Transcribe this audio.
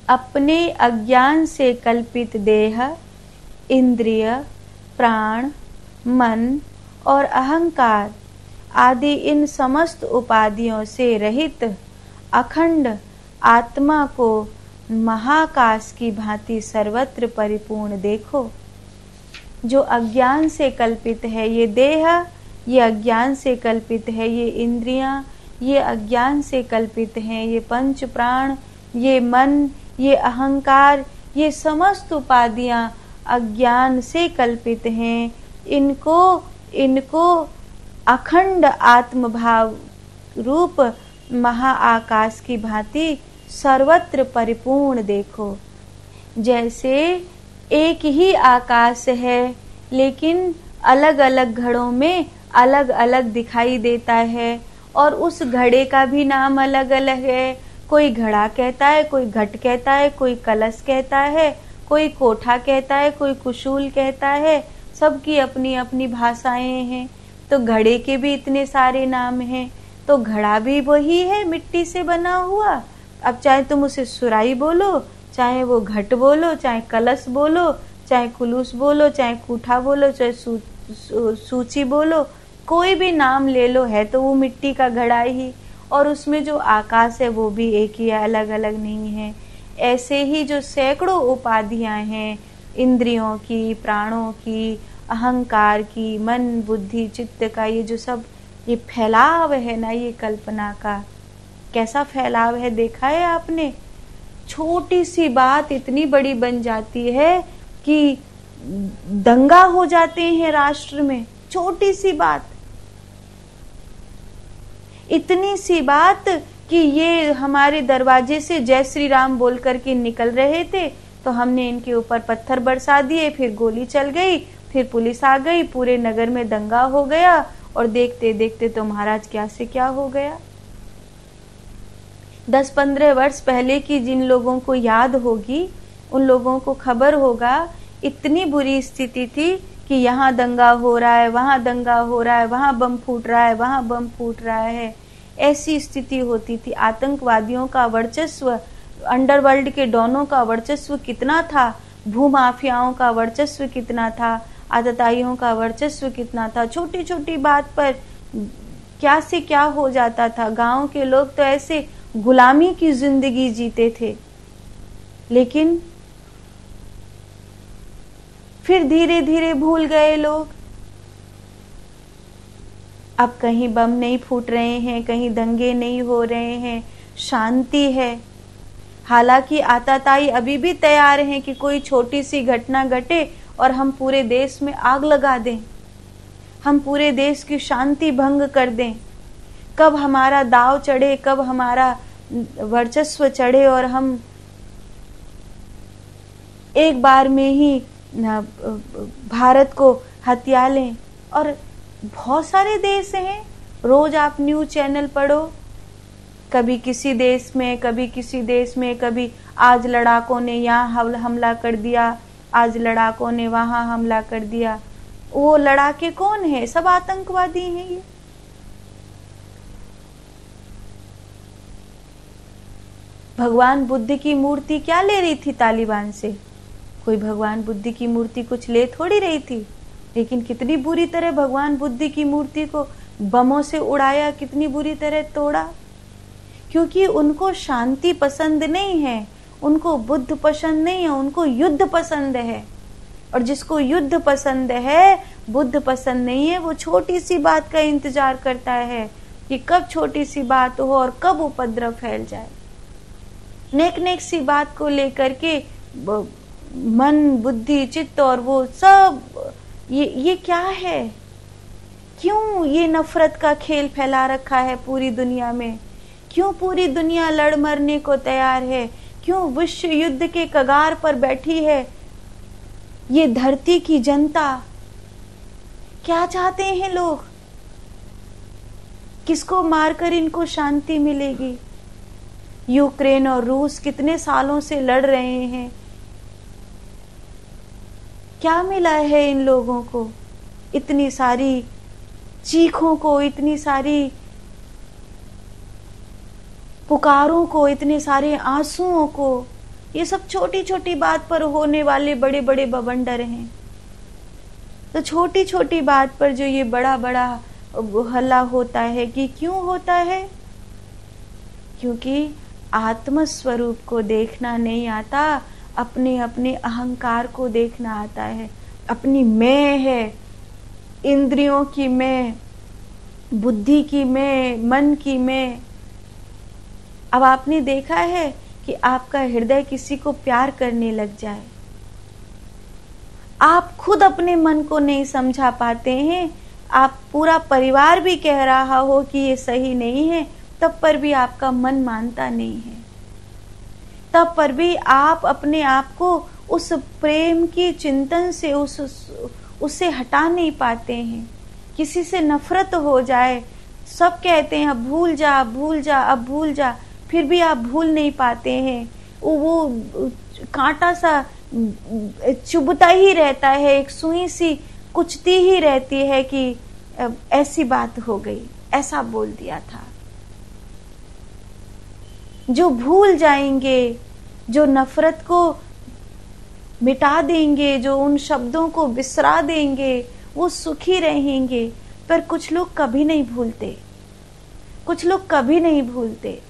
अपने अज्ञान से कल्पित देह, इंद्रिय, प्राण, मन और अहंकार आदि इन समस्त उपाधियों से रहित अखंड आत्मा को महाकाश की भांति सर्वत्र परिपूर्ण देखो। जो अज्ञान से कल्पित है ये देह, ये अज्ञान से कल्पित है ये इंद्रियां, ये अज्ञान से कल्पित हैं ये पंच प्राण, ये मन, ये अहंकार, ये समस्त उपाधियां अज्ञान से कल्पित हैं। इनको अखंड आत्मभाव रूप महाआकाश की भांति सर्वत्र परिपूर्ण देखो। जैसे एक ही आकाश है लेकिन अलग अलग घड़ों में अलग अलग दिखाई देता है और उस घड़े का भी नाम अलग अलग है। कोई घड़ा कहता है, कोई घट कहता है, कोई कलश कहता है, कोई कोठा कहता है, कोई कुशूल कहता है। सबकी अपनी अपनी भाषाएं हैं। तो घड़े के भी इतने सारे नाम हैं। तो घड़ा भी वही है, मिट्टी से बना हुआ। अब चाहे तुम उसे सुराई बोलो, चाहे वो घट बोलो, चाहे कलश बोलो, चाहे कुलूस बोलो, चाहे कूठा बोलो, चाहे सूची बोलो, कोई भी नाम ले लो, है तो वो मिट्टी का घड़ा ही। और उसमें जो आकाश है वो भी एक ही है, अलग अलग नहीं है। ऐसे ही जो सैकड़ों उपाधियां हैं, इंद्रियों की, प्राणों की, अहंकार की, मन, बुद्धि, चित्त का, ये जो सब ये फैलाव है ना, ये कल्पना का कैसा फैलाव है देखा है आपने? छोटी सी बात इतनी बड़ी बन जाती है कि दंगा हो जाते हैं राष्ट्र में। छोटी सी बात, इतनी सी बात कि ये हमारे दरवाजे से जय श्री राम बोल करके निकल रहे थे तो हमने इनके ऊपर पत्थर बरसा दिए, फिर गोली चल गई, फिर पुलिस आ गई, पूरे नगर में दंगा हो गया और देखते देखते तो महाराज क्या से क्या हो गया। 10-15 वर्ष पहले की जिन लोगों को याद होगी उन लोगों को खबर होगा इतनी बुरी स्थिति थी कि यहाँ दंगा हो रहा है, वहाँ दंगा हो रहा है, वहाँ बम फूट रहा है, वहाँ बम फूट रहा है। ऐसी स्थिति होती थी। आतंकवादियों का वर्चस्व, अंडरवर्ल्ड के डॉनों का वर्चस्व कितना था, भूमाफियाओं का वर्चस्व कितना था, आतताइयों का वर्चस्व कितना था। छोटी छोटी बात पर क्या से क्या हो जाता था। गांव के लोग तो ऐसे गुलामी की जिंदगी जीते थे। लेकिन फिर धीरे धीरे भूल गए लोग। अब कहीं बम नहीं फूट रहे हैं, कहीं दंगे नहीं हो रहे हैं, शांति है। हालांकि आतताई अभी भी तैयार हैं कि कोई छोटी सी घटना घटे और हम पूरे देश में आग लगा दें, हम पूरे देश की शांति भंग कर दें। कब हमारा दाव चढ़े, कब हमारा वर्चस्व चढ़े और हम एक बार में ही भारत को हथिया लें। और बहुत सारे देश हैं, रोज आप न्यूज चैनल पढ़ो, कभी किसी देश में, कभी किसी देश में, कभी आज लड़ाकों ने यहाँ हमला कर दिया, आज लड़ाकों ने वहां हमला कर दिया। वो लड़ाके कौन है? सब आतंकवादी हैं ये। भगवान बुद्ध की मूर्ति क्या ले रही थी तालिबान से? कोई भगवान बुद्ध की मूर्ति कुछ ले थोड़ी रही थी। लेकिन कितनी बुरी तरह भगवान बुद्ध की मूर्ति को बमों से उड़ाया, कितनी बुरी तरह तोड़ा। क्योंकि उनको शांति पसंद नहीं है, उनको बुद्ध पसंद नहीं है, उनको युद्ध पसंद है। और जिसको युद्ध पसंद है, बुद्ध पसंद नहीं है, वो छोटी सी बात का इंतजार करता है कि कब छोटी सी बात हो और कब उपद्रव फैल जाए। नेक सी बात को लेकर के मन, बुद्धि, चित्त और वो सब ये क्या है? क्यों ये नफरत का खेल फैला रखा है पूरी दुनिया में? क्यों पूरी दुनिया लड़ मरने को तैयार है? क्यों विश्व युद्ध के कगार पर बैठी है ये धरती की जनता? क्या चाहते हैं लोग? किसको मारकर इनको शांति मिलेगी? यूक्रेन और रूस कितने सालों से लड़ रहे हैं। क्या मिला है इन लोगों को? इतनी सारी चीखों को, इतनी सारी पुकारों को, इतने सारे आंसुओं को, ये सब छोटी छोटी बात पर होने वाले बड़े बड़े बवंडर हैं। तो छोटी छोटी बात पर जो ये बड़ा बड़ा हल्ला होता है, कि क्यों होता है? क्योंकि आत्म स्वरूप को देखना नहीं आता, अपने अपने अहंकार को देखना आता है। अपनी मैं है, इंद्रियों की मैं, बुद्धि की मैं, मन की मैं। अब आपने देखा है कि आपका हृदय किसी को प्यार करने लग जाए, आप खुद अपने मन को नहीं समझा पाते हैं, आप पूरा परिवार भी कह रहा हो कि ये सही नहीं है, तब पर भी आपका मन मानता नहीं है। तब पर भी आप अपने आप को उस प्रेम की चिंतन से उससे हटा नहीं पाते हैं। किसी से नफरत हो जाए, सब कहते हैं अब भूल जा, अब भूल जा, अब भूल जा, फिर भी आप भूल नहीं पाते हैं। वो कांटा सा चुभता ही रहता है, एक सुई सी कुचती ही रहती है कि ऐसी बात हो गई, ऐसा बोल दिया था। जो भूल जाएंगे, जो नफरत को मिटा देंगे, जो उन शब्दों को बिसरा देंगे, वो सुखी रहेंगे। पर कुछ लोग कभी नहीं भूलते, कुछ लोग कभी नहीं भूलते।